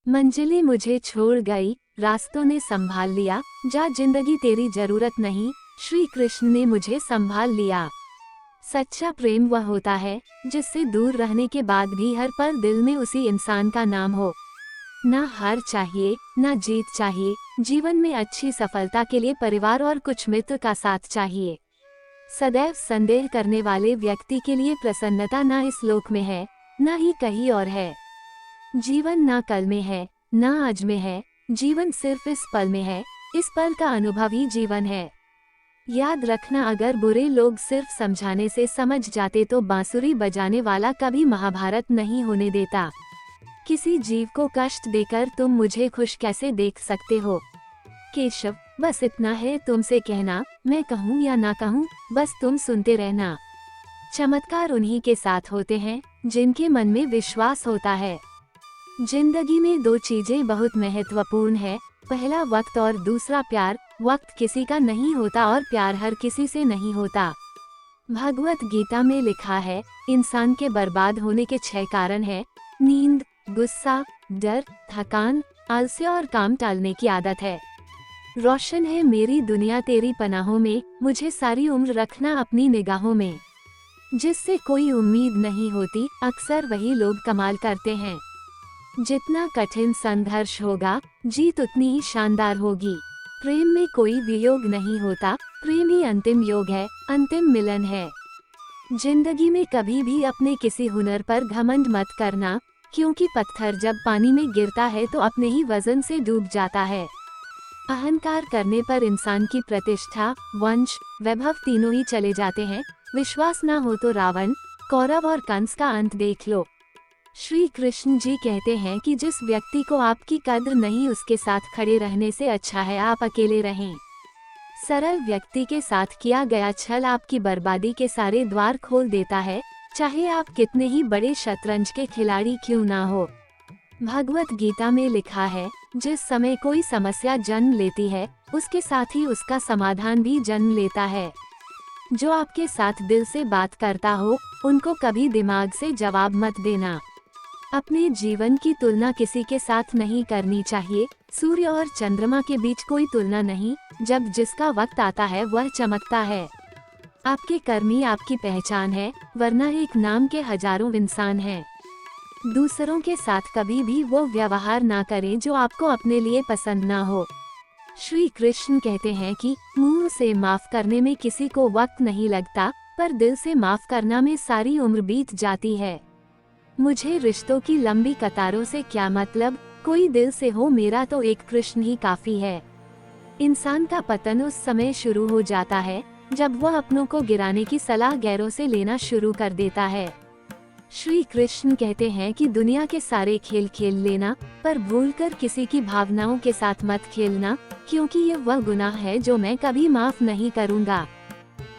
मंजिलें मुझे छोड़ गई, रास्तों ने संभाल लिया, जा जिंदगी तेरी जरूरत नहीं, श्री कृष्ण ने मुझे संभाल लिया। सच्चा प्रेम वह होता है जिससे दूर रहने के बाद भी हर पल दिल में उसी इंसान का नाम हो। ना हार चाहिए, ना जीत चाहिए, जीवन में अच्छी सफलता के लिए परिवार और कुछ मित्र का साथ चाहिए। सदैव संदेह करने वाले व्यक्ति के लिए प्रसन्नता ना इस लोक में है, ना ही कहीं और है। जीवन ना कल में है, ना आज में है, जीवन सिर्फ इस पल में है, इस पल का अनुभव ही जीवन है। याद रखना, अगर बुरे लोग सिर्फ समझाने से समझ जाते तो बांसुरी बजाने वाला कभी महाभारत नहीं होने देता। किसी जीव को कष्ट देकर तुम मुझे खुश कैसे देख सकते हो? केशव, बस इतना है तुमसे कहना, मैं कहूँ या ना कहूँ, बस तुम सुनते रहना। चमत्कार उन्हीं के साथ होते हैं जिनके मन में विश्वास होता है। जिंदगी में दो चीजें बहुत महत्वपूर्ण है, पहला वक्त और दूसरा प्यार। वक्त किसी का नहीं होता और प्यार हर किसी से नहीं होता। भगवत गीता में लिखा है, इंसान के बर्बाद होने के 6 कारण हैं: नींद, गुस्सा, डर, थकान, आलस्य और काम टालने की आदत है। रोशन है मेरी दुनिया तेरी पनाहों में, मुझे सारी उम्र रखना अपनी निगाहों में। जिससे कोई उम्मीद नहीं होती, अक्सर वही लोग कमाल करते हैं। जितना कठिन संघर्ष होगा, जीत उतनी ही शानदार होगी। प्रेम में कोई वियोग नहीं होता, प्रेम ही अंतिम योग है, अंतिम मिलन है। जिंदगी में कभी भी अपने किसी हुनर पर घमंड मत करना, क्योंकि पत्थर जब पानी में गिरता है तो अपने ही वजन से डूब जाता है। अहंकार करने पर इंसान की प्रतिष्ठा, वंश, वैभव तीनों ही चले जाते हैं। विश्वास ना हो तो रावण, कौरव और कंस का अंत देख लो। श्री कृष्ण जी कहते हैं कि जिस व्यक्ति को आपकी कद्र नहीं, उसके साथ खड़े रहने से अच्छा है आप अकेले रहें। सरल व्यक्ति के साथ किया गया छल आपकी बर्बादी के सारे द्वार खोल देता है, चाहे आप कितने ही बड़े शतरंज के खिलाड़ी क्यों ना हो। भगवत गीता में लिखा है, जिस समय कोई समस्या जन्म लेती है, उसके साथ ही उसका समाधान भी जन्म लेता है। जो आपके साथ दिल से बात करता हो, उनको कभी दिमाग से जवाब मत देना। अपने जीवन की तुलना किसी के साथ नहीं करनी चाहिए। सूर्य और चंद्रमा के बीच कोई तुलना नहीं, जब जिसका वक्त आता है वह चमकता है। आपके कर्म ही आपकी पहचान है, वरना एक नाम के हजारों इंसान हैं। दूसरों के साथ कभी भी वो व्यवहार ना करें जो आपको अपने लिए पसंद ना हो। श्री कृष्ण कहते हैं कि मुंह से माफ करने में किसी को वक्त नहीं लगता, पर दिल से माफ करना में सारी उम्र बीत जाती है। मुझे रिश्तों की लंबी कतारों से क्या मतलब, कोई दिल से हो मेरा तो एक कृष्ण ही काफी है। इंसान का पतन उस समय शुरू हो जाता है जब वह अपनों को गिराने की सलाह गैरों से लेना शुरू कर देता है। श्री कृष्ण कहते हैं कि दुनिया के सारे खेल खेल लेना, पर भूलकर किसी की भावनाओं के साथ मत खेलना, क्योंकि ये वह गुनाह है जो मैं कभी माफ नहीं करूँगा।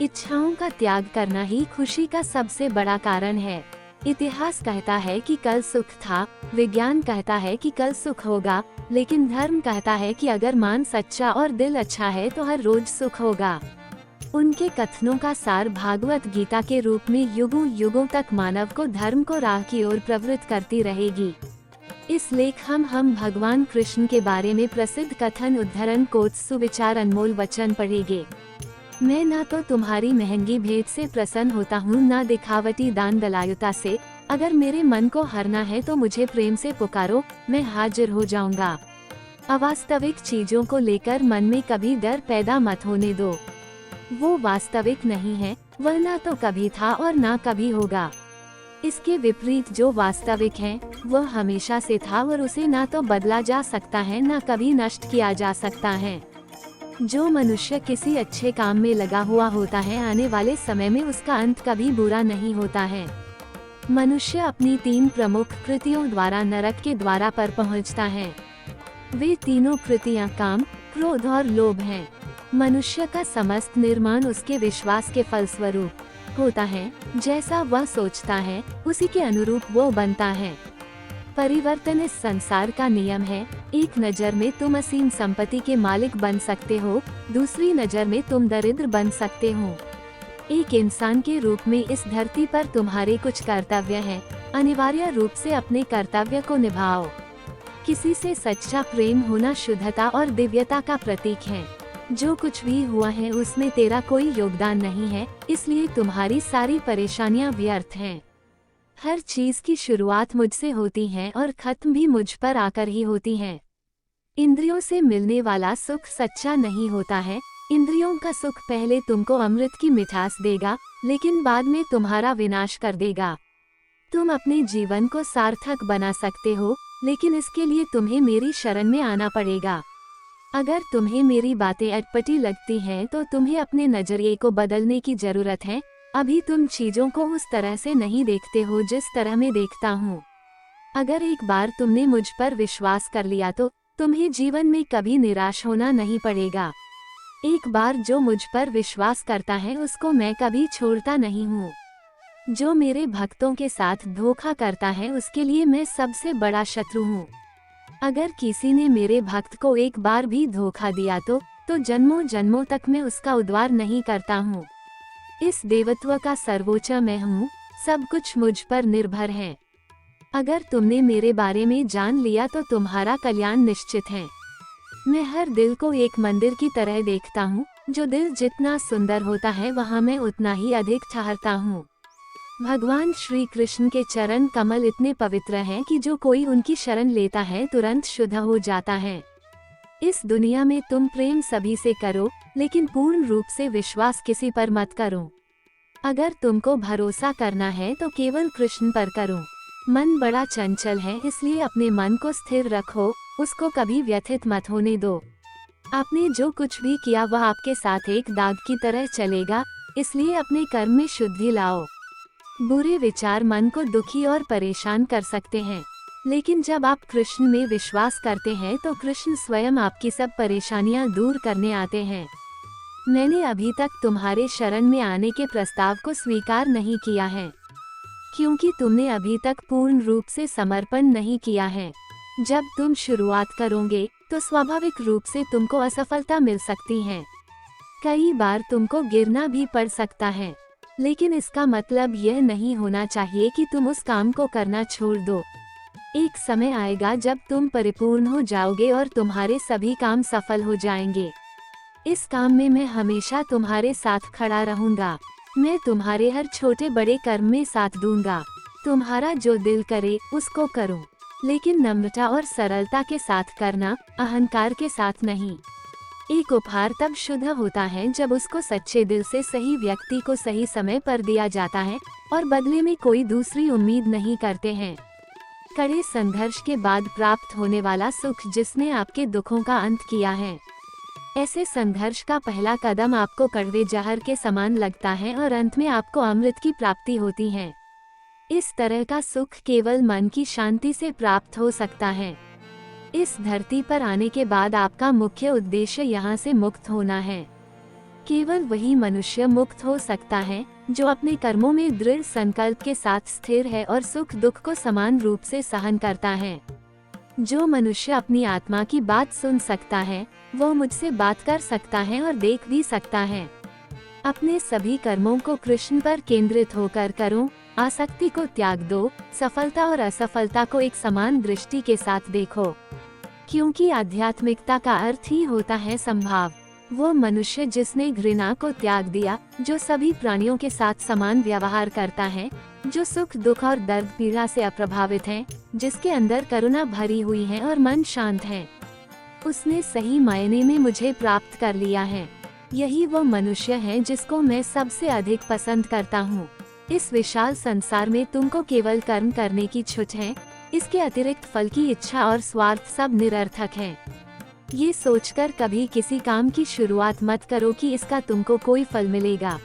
इच्छाओं का त्याग करना ही खुशी का सबसे बड़ा कारण है। इतिहास कहता है कि कल सुख था, विज्ञान कहता है कि कल सुख होगा, लेकिन धर्म कहता है कि अगर मान सच्चा और दिल अच्छा है तो हर रोज सुख होगा। उनके कथनों का सार भागवत गीता के रूप में युगों युगों तक मानव को धर्म को राह की ओर प्रवृत्त करती रहेगी। इस लेख हम भगवान कृष्ण के बारे में प्रसिद्ध कथन, उद्धरण, कोट्स, सुविचार, अनमोल वचन पढ़ेंगे। मैं ना तो तुम्हारी महंगी भेंट से प्रसन्न होता हूँ, ना दिखावटी दान दलायुता से। अगर मेरे मन को हरना है तो मुझे प्रेम से पुकारो, मैं हाजिर हो जाऊंगा। अवास्तविक चीजों को लेकर मन में कभी डर पैदा मत होने दो। वो वास्तविक नहीं है, वह ना तो कभी था और ना कभी होगा। इसके विपरीत जो वास्तविक है, वह हमेशा से था और उसे ना तो बदला जा सकता है, ना कभी नष्ट किया जा सकता है। जो मनुष्य किसी अच्छे काम में लगा हुआ होता है, आने वाले समय में उसका अंत कभी बुरा नहीं होता है। मनुष्य अपनी 3 प्रमुख कृतियों द्वारा नरक के द्वारा पर पहुंचता है। वे तीनों कृतियां काम, क्रोध और लोभ हैं। मनुष्य का समस्त निर्माण उसके विश्वास के फलस्वरूप होता है। जैसा वह सोचता है, उसी के अनुरूप वो बनता है। परिवर्तन इस संसार का नियम है। एक नज़र में तुम असीम संपत्ति के मालिक बन सकते हो, दूसरी नज़र में तुम दरिद्र बन सकते हो। एक इंसान के रूप में इस धरती पर तुम्हारे कुछ कर्तव्य हैं। अनिवार्य रूप से अपने कर्तव्य को निभाओ। किसी से सच्चा प्रेम होना शुद्धता और दिव्यता का प्रतीक है। जो कुछ भी हुआ है उसमें तेरा कोई योगदान नहीं है, इसलिए तुम्हारी सारी परेशानियां व्यर्थ हैं। हर चीज की शुरुआत मुझसे होती है और खत्म भी मुझ पर आकर ही होती है। इंद्रियों से मिलने वाला सुख सच्चा नहीं होता है। इंद्रियों का सुख पहले तुमको अमृत की मिठास देगा, लेकिन बाद में तुम्हारा विनाश कर देगा। तुम अपने जीवन को सार्थक बना सकते हो, लेकिन इसके लिए तुम्हें मेरी शरण में आना पड़ेगा। अगर तुम्हें मेरी बातें अटपटी लगती हैं तो तुम्हें अपने नजरिए को बदलने की जरूरत है। अभी तुम चीजों को उस तरह से नहीं देखते हो जिस तरह मैं देखता हूँ। अगर एक बार तुमने मुझ पर विश्वास कर लिया तो तुम्हें जीवन में कभी निराश होना नहीं पड़ेगा। एक बार जो मुझ पर विश्वास करता है उसको मैं कभी छोड़ता नहीं हूँ। जो मेरे भक्तों के साथ धोखा करता है उसके लिए मैं सबसे बड़ा शत्रु हूँ। अगर किसी ने मेरे भक्त को एक बार भी धोखा दिया तो जन्मों जन्मों तक मैं उसका उद्धार नहीं करता हूँ। इस देवत्व का सर्वोच्च मैं हूँ, सब कुछ मुझ पर निर्भर है। अगर तुमने मेरे बारे में जान लिया तो तुम्हारा कल्याण निश्चित है। मैं हर दिल को एक मंदिर की तरह देखता हूँ। जो दिल जितना सुंदर होता है वहाँ मैं उतना ही अधिक ठहरता हूँ। भगवान श्री कृष्ण के चरण कमल इतने पवित्र हैं कि जो कोई उनकी शरण लेता है तुरंत शुद्ध हो जाता है। इस दुनिया में तुम प्रेम सभी से करो, लेकिन पूर्ण रूप से विश्वास किसी पर मत करो। अगर तुमको भरोसा करना है तो केवल कृष्ण पर करो। मन बड़ा चंचल है, इसलिए अपने मन को स्थिर रखो, उसको कभी व्यथित मत होने दो। आपने जो कुछ भी किया वह आपके साथ एक दाग की तरह चलेगा, इसलिए अपने कर्म में शुद्धि लाओ। बुरे विचार मन को दुखी और परेशान कर सकते हैं, लेकिन जब आप कृष्ण में विश्वास करते हैं तो कृष्ण स्वयं आपकी सब परेशानियां दूर करने आते हैं। मैंने अभी तक तुम्हारे शरण में आने के प्रस्ताव को स्वीकार नहीं किया है, क्योंकि तुमने अभी तक पूर्ण रूप से समर्पण नहीं किया है। जब तुम शुरुआत करोगे तो स्वाभाविक रूप से तुमको असफलता मिल सकती है। कई बार तुमको गिरना भी पड़ सकता है, लेकिन इसका मतलब यह नहीं होना चाहिए कि तुम उस काम को करना छोड़ दो। एक समय आएगा जब तुम परिपूर्ण हो जाओगे और तुम्हारे सभी काम सफल हो जाएंगे। इस काम में मैं हमेशा तुम्हारे साथ खड़ा रहूंगा। मैं तुम्हारे हर छोटे बड़े कर्म में साथ दूंगा। तुम्हारा जो दिल करे उसको करो, लेकिन नम्रता और सरलता के साथ करना, अहंकार के साथ नहीं। एक उपहार तब शुद्ध होता है जब उसको सच्चे दिल से सही व्यक्ति को सही समय पर दिया जाता है और बदले में कोई दूसरी उम्मीद नहीं करते हैं। कड़े संघर्ष के बाद प्राप्त होने वाला सुख जिसने आपके दुखों का अंत किया है। ऐसे संघर्ष का पहला कदम आपको कड़वे जहर के समान लगता है और अंत में आपको अमृत की प्राप्ति होती है। इस तरह का सुख केवल मन की शांति से प्राप्त हो सकता है। इस धरती पर आने के बाद आपका मुख्य उद्देश्य यहाँ से मुक्त होना है। केवल वही मनुष्य मुक्त हो सकता है जो अपने कर्मों में दृढ़ संकल्प के साथ स्थिर है और सुख दुख को समान रूप से सहन करता है। जो मनुष्य अपनी आत्मा की बात सुन सकता है वो मुझसे बात कर सकता है और देख भी सकता है। अपने सभी कर्मों को कृष्ण पर केंद्रित होकर करो। आसक्ति को त्याग दो। सफलता और असफलता को एक समान दृष्टि के साथ देखो, क्योंकि आध्यात्मिकता का अर्थ ही होता है संभाव। वो मनुष्य जिसने घृणा को त्याग दिया, जो सभी प्राणियों के साथ समान व्यवहार करता है, जो सुख दुख और दर्द पीड़ा से अप्रभावित है, जिसके अंदर करुणा भरी हुई है और मन शांत है, उसने सही मायने में मुझे प्राप्त कर लिया है। यही वो मनुष्य है जिसको मैं सबसे अधिक पसंद करता हूँ। इस विशाल संसार में तुमको केवल कर्म करने की छूट है। इसके अतिरिक्त फल की इच्छा और स्वार्थ सब निरर्थक है। ये सोचकर कभी किसी काम की शुरुआत मत करो कि इसका तुमको कोई फल मिलेगा।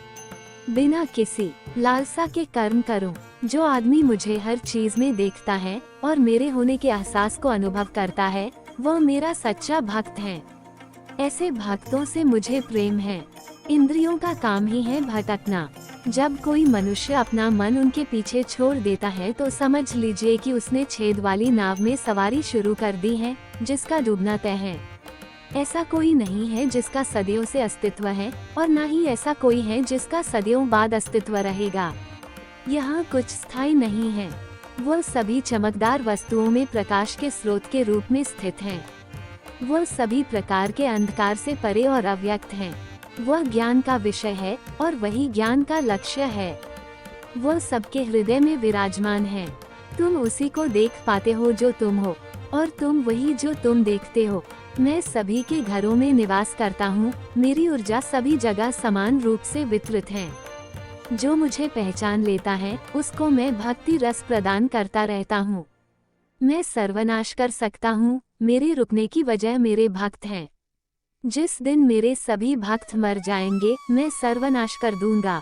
बिना किसी लालसा के कर्म करो। जो आदमी मुझे हर चीज में देखता है और मेरे होने के एहसास को अनुभव करता है, वह मेरा सच्चा भक्त है। ऐसे भक्तों से मुझे प्रेम है। इंद्रियों का काम ही है भटकना। जब कोई मनुष्य अपना मन उनके पीछे छोड़ देता है तो समझ लीजिए कि उसने छेद वाली नाव में सवारी शुरू कर दी है, जिसका डूबना तय है। ऐसा कोई नहीं है जिसका सदियों से अस्तित्व है, और न ही ऐसा कोई है जिसका सदियों बाद अस्तित्व रहेगा। यहाँ कुछ स्थायी नहीं है। वो सभी चमकदार वस्तुओं में प्रकाश के स्रोत के रूप में स्थित हैं। वो सभी प्रकार के अंधकार से परे और अव्यक्त हैं। वह ज्ञान का विषय है और वही ज्ञान का लक्ष्य है। वो सबके हृदय में विराजमान है। तुम उसी को देख पाते हो जो तुम हो, और तुम वही जो तुम देखते हो। मैं सभी के घरों में निवास करता हूँ। मेरी ऊर्जा सभी जगह समान रूप से वितरित है। जो मुझे पहचान लेता है उसको मैं भक्ति रस प्रदान करता रहता हूँ। मैं सर्वनाश कर सकता हूँ, मेरे रुकने की वजह मेरे भक्त हैं। जिस दिन मेरे सभी भक्त मर जाएंगे मैं सर्वनाश कर दूंगा।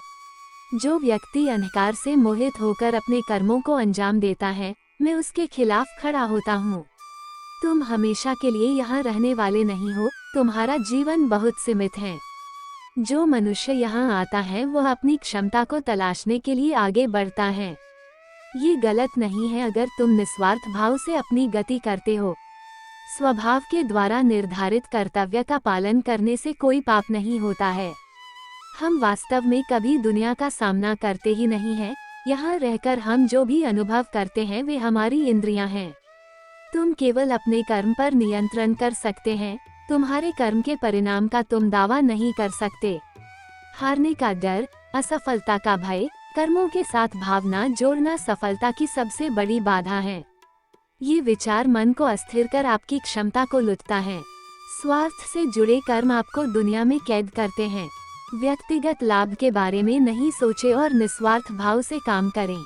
जो व्यक्ति अंधकार से मोहित होकर अपने कर्मों को अंजाम देता है, मैं उसके खिलाफ खड़ा होता हूँ। तुम हमेशा के लिए यहाँ रहने वाले नहीं हो, तुम्हारा जीवन बहुत सीमित है। जो मनुष्य यहाँ आता है वह अपनी क्षमता को तलाशने के लिए आगे बढ़ता है। ये गलत नहीं है अगर तुम निस्वार्थ भाव से अपनी गति करते हो। स्वभाव के द्वारा निर्धारित कर्तव्य का पालन करने से कोई पाप नहीं होता है। हम वास्तव में कभी दुनिया का सामना करते ही नहीं हैं। यहाँ रहकर हम जो भी अनुभव करते हैं वे हमारी इंद्रियां हैं। तुम केवल अपने कर्म पर नियंत्रण कर सकते हैं। तुम्हारे कर्म के परिणाम का तुम दावा नहीं कर सकते। हारने का डर, असफलता का भय, कर्मों के साथ भावना जोड़ना सफलता की सबसे बड़ी बाधा है। ये विचार मन को अस्थिर कर आपकी क्षमता को लुटता है। स्वार्थ से जुड़े कर्म आपको दुनिया में कैद करते हैं। व्यक्तिगत लाभ के बारे में नहीं सोचे और निस्वार्थ भाव से काम करें।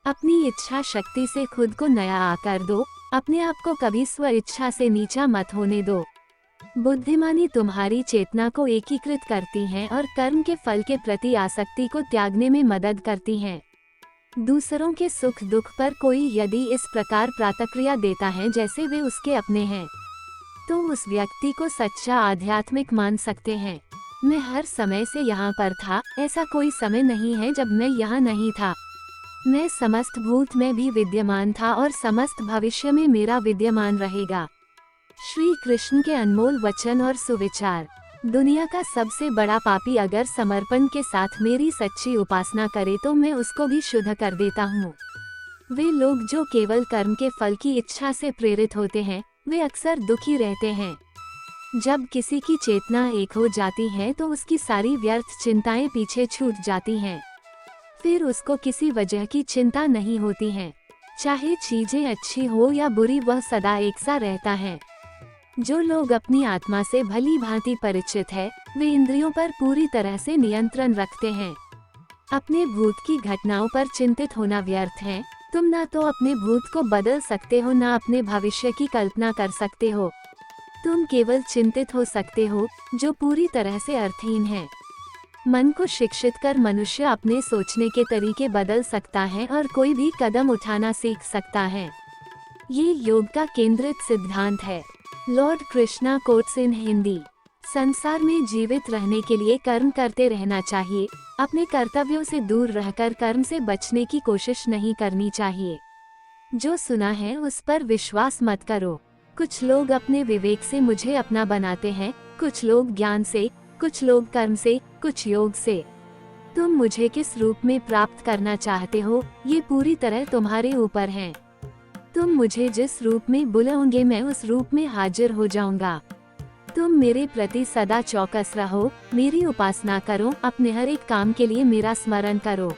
अपनी इच्छा शक्ति से खुद को नया आकार दो। अपने आप को कभी स्व इच्छा से नीचा मत होने दो। बुद्धिमानी तुम्हारी चेतना को एकीकृत करती है और कर्म के फल के प्रति आसक्ति को त्यागने में मदद करती हैं। दूसरों के सुख दुख पर कोई यदि इस प्रकार प्रतिक्रिया देता है जैसे वे उसके अपने हैं, तो उस व्यक्ति को सच्चा आध्यात्मिक मान सकते हैं। मैं हर समय से यहाँ पर था, ऐसा कोई समय नहीं है जब मैं यहाँ नहीं था। मैं समस्त भूत में भी विद्यमान था और समस्त भविष्य में मेरा विद्यमान रहेगा। श्री कृष्ण के अनमोल वचन और सुविचार। दुनिया का सबसे बड़ा पापी अगर समर्पण के साथ मेरी सच्ची उपासना करे तो मैं उसको भी शुद्ध कर देता हूँ। वे लोग जो केवल कर्म के फल की इच्छा से प्रेरित होते हैं वे अक्सर दुखी रहते हैं। जब किसी की चेतना एक हो जाती है तो उसकी सारी व्यर्थ चिंताएं पीछे छूट जाती हैं। फिर उसको किसी वजह की चिंता नहीं होती है। चाहे चीजें अच्छी हो या बुरी, वह सदा एक सा रहता है। जो लोग अपनी आत्मा से भली भांति परिचित है वे इंद्रियों पर पूरी तरह से नियंत्रण रखते हैं। अपने भूत की घटनाओं पर चिंतित होना व्यर्थ है। तुम ना तो अपने भूत को बदल सकते हो ना अपने भविष्य की कल्पना कर सकते हो। तुम केवल चिंतित हो सकते हो जो पूरी तरह से अर्थहीन है। मन को शिक्षित कर मनुष्य अपने सोचने के तरीके बदल सकता है और कोई भी कदम उठाना सीख सकता है। ये योग का केंद्रित सिद्धांत है। Lord Krishna quotes in Hindi. संसार में जीवित रहने के लिए कर्म करते रहना चाहिए। अपने कर्तव्यों से दूर रहकर कर्म से बचने की कोशिश नहीं करनी चाहिए। जो सुना है उस पर विश्वास मत करो। कुछ लोग अपने विवेक से मुझे अपना बनाते हैं, कुछ लोग ज्ञान से, कुछ लोग कर्म से, कुछ योग से। तुम मुझे किस रूप में प्राप्त करना चाहते हो ये पूरी तरह तुम्हारे ऊपर है। तुम मुझे जिस रूप में बुलाओगे मैं उस रूप में हाजिर हो जाऊंगा। तुम मेरे प्रति सदा चौकस रहो, मेरी उपासना करो, अपने हर एक काम के लिए मेरा स्मरण करो।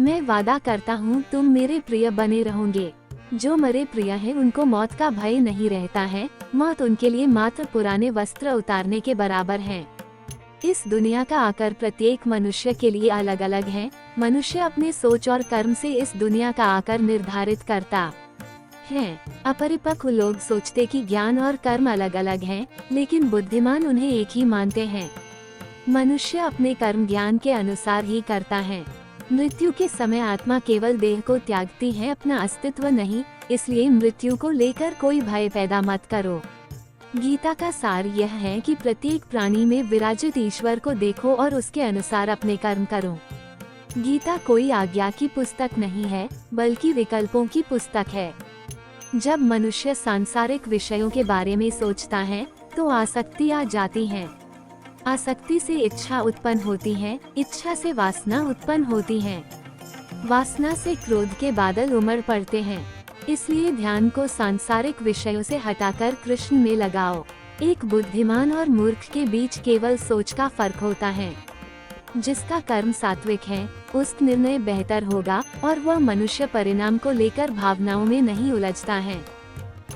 मैं वादा करता हूँ तुम मेरे प्रिय बने रहोगे। जो मरे प्रिय हैं उनको मौत का भय नहीं रहता है। मौत उनके लिए मात्र पुराने वस्त्र उतारने के बराबर है। इस दुनिया का आकार प्रत्येक मनुष्य के लिए अलग अलग है। मनुष्य अपने सोच और कर्म से इस दुनिया का आकार निर्धारित करता है। अपरिपक्व लोग सोचते कि ज्ञान और कर्म अलग अलग हैं, लेकिन बुद्धिमान उन्हें एक ही मानते हैं। मनुष्य अपने कर्म ज्ञान के अनुसार ही करता है। मृत्यु के समय आत्मा केवल देह को त्यागती है, अपना अस्तित्व नहीं। इसलिए मृत्यु को लेकर कोई भय पैदा मत करो। गीता का सार यह है कि प्रत्येक प्राणी में विराजित ईश्वर को देखो और उसके अनुसार अपने कर्म करो। गीता कोई आज्ञा की पुस्तक नहीं है, बल्कि विकल्पों की पुस्तक है। जब मनुष्य सांसारिक विषयों के बारे में सोचता है तो आसक्ति आ जाती है। आसक्ति से इच्छा उत्पन्न होती है, इच्छा से वासना उत्पन्न होती है। वासना से क्रोध के बादल उमड़ पड़ते हैं। इसलिए ध्यान को सांसारिक विषयों से हटाकर कृष्ण में लगाओ। एक बुद्धिमान और मूर्ख के बीच केवल सोच का फर्क होता है। जिसका कर्म सात्विक है, उसका निर्णय बेहतर होगा और वह मनुष्य परिणाम को लेकर भावनाओं में नहीं उलझता है।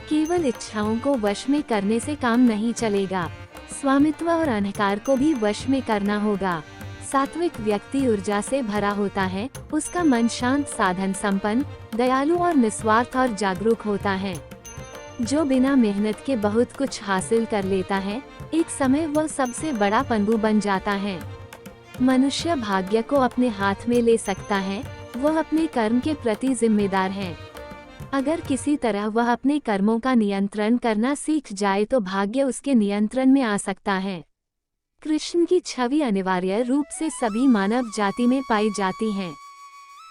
केवल इच्छाओं को वश में करने से काम नहीं चलेगा, स्वामित्व और अहंकार को भी वश में करना होगा। सात्विक व्यक्ति ऊर्जा से भरा होता है, उसका मन शांत, साधन संपन्न, दयालु और निस्वार्थ और जागरूक होता है। जो बिना मेहनत के बहुत कुछ हासिल कर लेता है, एक समय वह सबसे बड़ा पंगु बन जाता है। मनुष्य भाग्य को अपने हाथ में ले सकता है, वह अपने कर्म के प्रति जिम्मेदार है। अगर किसी तरह वह अपने कर्मों का नियंत्रण करना सीख जाए तो भाग्य उसके नियंत्रण में आ सकता है। कृष्ण की छवि अनिवार्य रूप से सभी मानव जाति में पाई जाती है।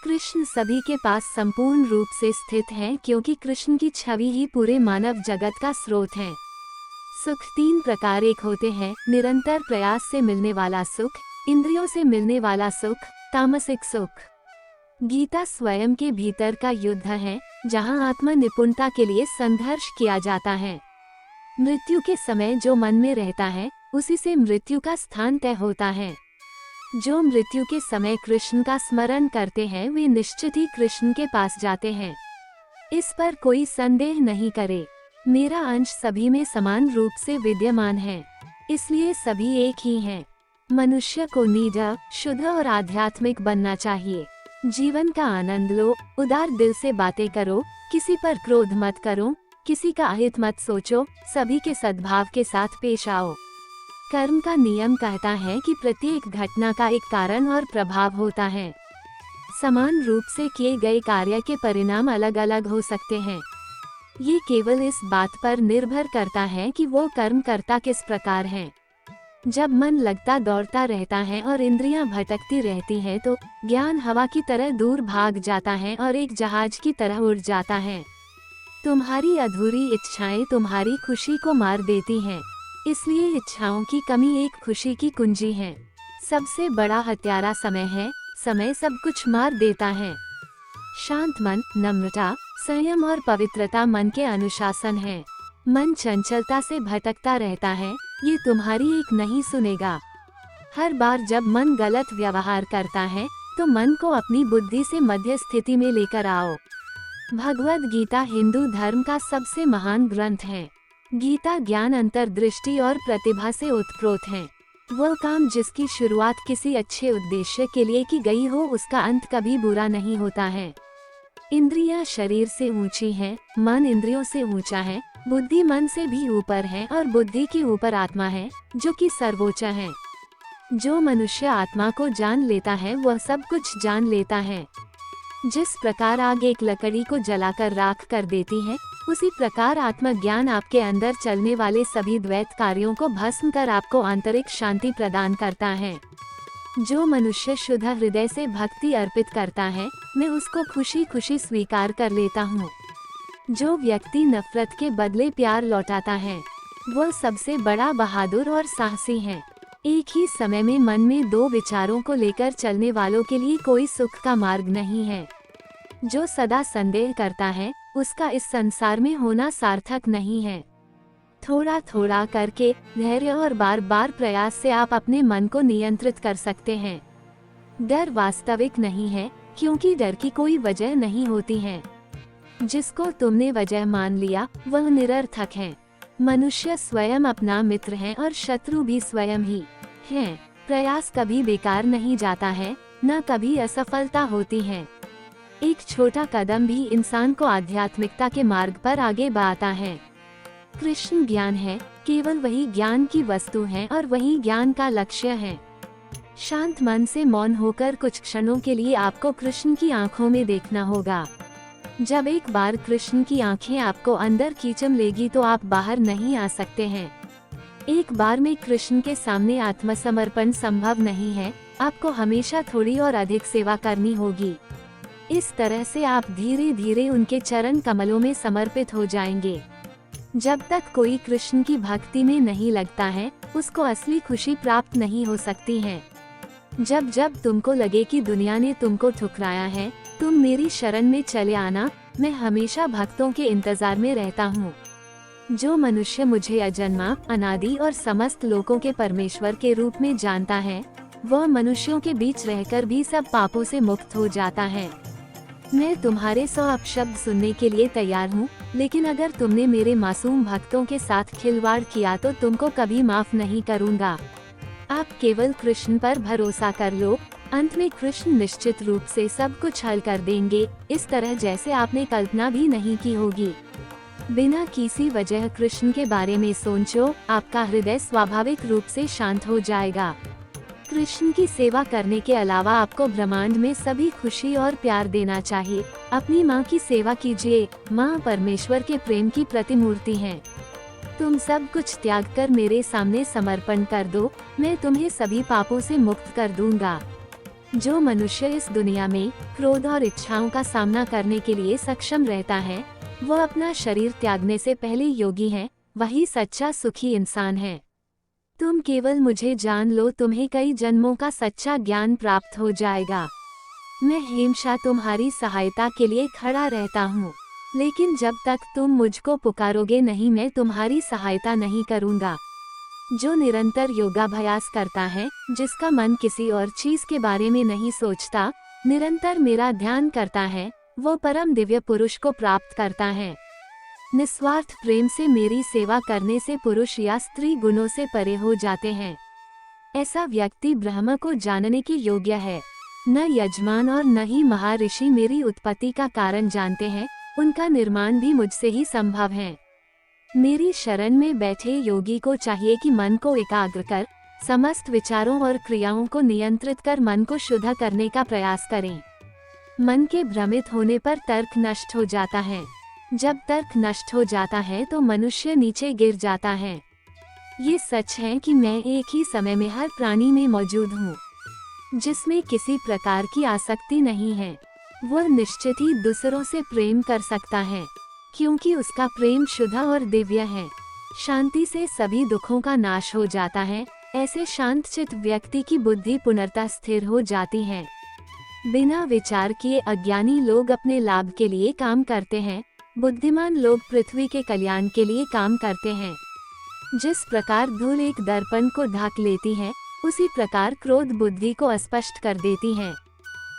कृष्ण सभी के पास संपूर्ण रूप से स्थित हैं, क्योंकि कृष्ण की छवि ही पूरे मानव जगत का स्रोत है। सुख 3 प्रकार एक होते हैं: निरंतर प्रयास से मिलने वाला सुख, इंद्रियों से मिलने वाला सुख, तामसिक सुख। गीता स्वयं के भीतर का युद्ध है, जहां आत्म निपुणता के लिए संघर्ष किया जाता है। मृत्यु के समय जो मन में रहता है, उसी से मृत्यु का स्थान तय होता है। जो मृत्यु के समय कृष्ण का स्मरण करते हैं, वे निश्चित ही कृष्ण के पास जाते हैं। इस पर कोई संदेह नहीं करे। मेरा अंश सभी में समान रूप से विद्यमान है, इसलिए सभी एक ही हैं। मनुष्य को निडर, शुद्ध और आध्यात्मिक बनना चाहिए। जीवन का आनंद लो, उदार दिल से बातें करो, किसी पर क्रोध मत करो, किसी का अहित मत सोचो, सभी के सद्भाव के साथ पेश आओ। कर्म का नियम कहता है कि प्रत्येक घटना का एक कारण और प्रभाव होता है। समान रूप से किए गए कार्य के परिणाम अलग अलग हो सकते हैं। ये केवल इस बात पर निर्भर करता है कि वो कर्म करता किस प्रकार है। जब मन लगता दौड़ता रहता है और इंद्रियां भटकती रहती हैं, तो ज्ञान हवा की तरह दूर भाग जाता है और एक जहाज की तरह उड़ जाता है। तुम्हारी अधूरी इच्छाएं तुम्हारी खुशी को मार देती हैं, इसलिए इच्छाओं की कमी एक खुशी की कुंजी है। सबसे बड़ा हत्यारा समय है, समय सब कुछ मार देता है। शांत मन, नम्रता, संयम और पवित्रता मन के अनुशासन है। मन चंचलता से भटकता रहता है, ये तुम्हारी एक नहीं सुनेगा। हर बार जब मन गलत व्यवहार करता है, तो मन को अपनी बुद्धि से मध्य स्थिति में लेकर आओ। भगवद गीता हिंदू धर्म का सबसे महान ग्रंथ है। गीता ज्ञान, अंतर्दृष्टि और प्रतिभा से उत्प्रोत है। वह काम जिसकी शुरुआत किसी अच्छे उद्देश्य के लिए की गई हो, उसका अंत कभी बुरा नहीं होता है। इंद्रियां शरीर से ऊंची हैं, मन इंद्रियों से ऊंचा है, बुद्धि मन से भी ऊपर है और बुद्धि के ऊपर आत्मा है, जो कि सर्वोच्च है। जो मनुष्य आत्मा को जान लेता है, वह सब कुछ जान लेता है। जिस प्रकार आग एक लकड़ी को जलाकर राख कर देती है, उसी प्रकार आत्मज्ञान आपके अंदर चलने वाले सभी द्वैत कार्यों को भस्म कर आपको आंतरिक शांति प्रदान करता है। जो मनुष्य शुद्ध हृदय से भक्ति अर्पित करता है, मैं उसको खुशी खुशी स्वीकार कर लेता हूँ। जो व्यक्ति नफरत के बदले प्यार लौटाता है, वह सबसे बड़ा बहादुर और साहसी है। एक ही समय में मन में 2 विचारों को लेकर चलने वालों के लिए कोई सुख का मार्ग नहीं है। जो सदा संदेह करता है, उसका इस संसार में होना सार्थक नहीं है। थोड़ा थोड़ा करके, धैर्य और बार बार प्रयास से आप अपने मन को नियंत्रित कर सकते हैं। डर वास्तविक नहीं है, क्योंकि डर की कोई वजह नहीं होती है। जिसको तुमने वजह मान लिया, वह निरर्थक है। मनुष्य स्वयं अपना मित्र है और शत्रु भी स्वयं ही है। प्रयास कभी बेकार नहीं जाता है, न कभी असफलता होती है। एक छोटा कदम भी इंसान को आध्यात्मिकता के मार्ग पर आगे बढ़ाता है। कृष्ण ज्ञान है, केवल वही ज्ञान की वस्तु है और वही ज्ञान का लक्ष्य है। शांत मन से मौन होकर कुछ क्षणों के लिए आपको कृष्ण की आंखों में देखना होगा। जब एक बार कृष्ण की आंखें आपको अंदर खींचम लेगी, तो आप बाहर नहीं आ सकते हैं। एक बार में कृष्ण के सामने आत्मसमर्पण संभव नहीं है, आपको हमेशा थोड़ी और अधिक सेवा करनी होगी। इस तरह से आप धीरे धीरे उनके चरण कमलों में समर्पित हो जाएंगे। जब तक कोई कृष्ण की भक्ति में नहीं लगता है, उसको असली खुशी प्राप्त नहीं हो सकती है। जब जब तुमको लगे कि दुनिया ने तुमको ठुकराया है, तुम मेरी शरण में चले आना, मैं हमेशा भक्तों के इंतजार में रहता हूँ। जो मनुष्य मुझे अजन्मा, अनादि और समस्त लोकों के परमेश्वर के रूप में जानता है, वह मनुष्यों के बीच रहकर भी सब पापों से मुक्त हो जाता है। मैं तुम्हारे 100 अपशब्द सुनने के लिए तैयार हूँ, लेकिन अगर तुमने मेरे मासूम भक्तों के साथ खिलवाड़ किया तो तुमको कभी माफ नहीं करूँगा। आप केवल कृष्ण पर भरोसा कर लो, अंत में कृष्ण निश्चित रूप से सब कुछ हल कर देंगे, इस तरह जैसे आपने कल्पना भी नहीं की होगी। बिना किसी वजह कृष्ण के बारे में सोचो, आपका हृदय स्वाभाविक रूप से शांत हो जाएगा। कृष्ण की सेवा करने के अलावा आपको ब्रह्मांड में सभी खुशी और प्यार देना चाहिए। अपनी माँ की सेवा कीजिए, माँ परमेश्वर के प्रेम की प्रतिमूर्ति हैं। तुम सब कुछ त्याग कर मेरे सामने समर्पण कर दो, मैं तुम्हें सभी पापों से मुक्त कर दूंगा। जो मनुष्य इस दुनिया में क्रोध और इच्छाओं का सामना करने के लिए सक्षम रहता है, वह अपना शरीर त्यागने से पहले योगी है, वही सच्चा सुखी इंसान है। तुम केवल मुझे जान लो, तुम्हें कई जन्मों का सच्चा ज्ञान प्राप्त हो जाएगा। मैं हमेशा तुम्हारी सहायता के लिए खड़ा रहता हूँ, लेकिन जब तक तुम मुझको पुकारोगे नहीं, मैं तुम्हारी सहायता नहीं करूँगा। जो निरंतर योगाभ्यास करता है, जिसका मन किसी और चीज के बारे में नहीं सोचता, निरंतर मेरा ध्यान करता है, वो परम दिव्य पुरुष को प्राप्त करता है। निस्वार्थ प्रेम से मेरी सेवा करने से पुरुष या स्त्री गुणों से परे हो जाते हैं। ऐसा व्यक्ति ब्रह्म को जानने के योग्य है। न यजमान और न ही महर्षि मेरी उत्पत्ति का कारण जानते हैं, उनका निर्माण भी मुझसे ही संभव है। मेरी शरण में बैठे योगी को चाहिए कि मन को एकाग्र कर समस्त विचारों और क्रियाओं को नियंत्रित कर मन को शुद्ध करने का प्रयास करें। मन के भ्रमित होने पर तर्क नष्ट हो जाता है। जब तर्क नष्ट हो जाता है तो मनुष्य नीचे गिर जाता है। ये सच है कि मैं एक ही समय में हर प्राणी में मौजूद हूँ। जिसमें किसी प्रकार की आसक्ति नहीं है, वह निश्चित ही दूसरों से प्रेम कर सकता है, क्योंकि उसका प्रेम शुद्ध और दिव्य है। शांति से सभी दुखों का नाश हो जाता है। ऐसे शांतचित्त व्यक्ति की बुद्धि पुनर्तः स्थिर हो जाती है। बिना विचार किए अज्ञानी लोग अपने लाभ के लिए काम करते हैं, बुद्धिमान लोग पृथ्वी के कल्याण के लिए काम करते हैं। जिस प्रकार धूल एक दर्पण को ढक लेती है, उसी प्रकार क्रोध बुद्धि को अस्पष्ट कर देती है।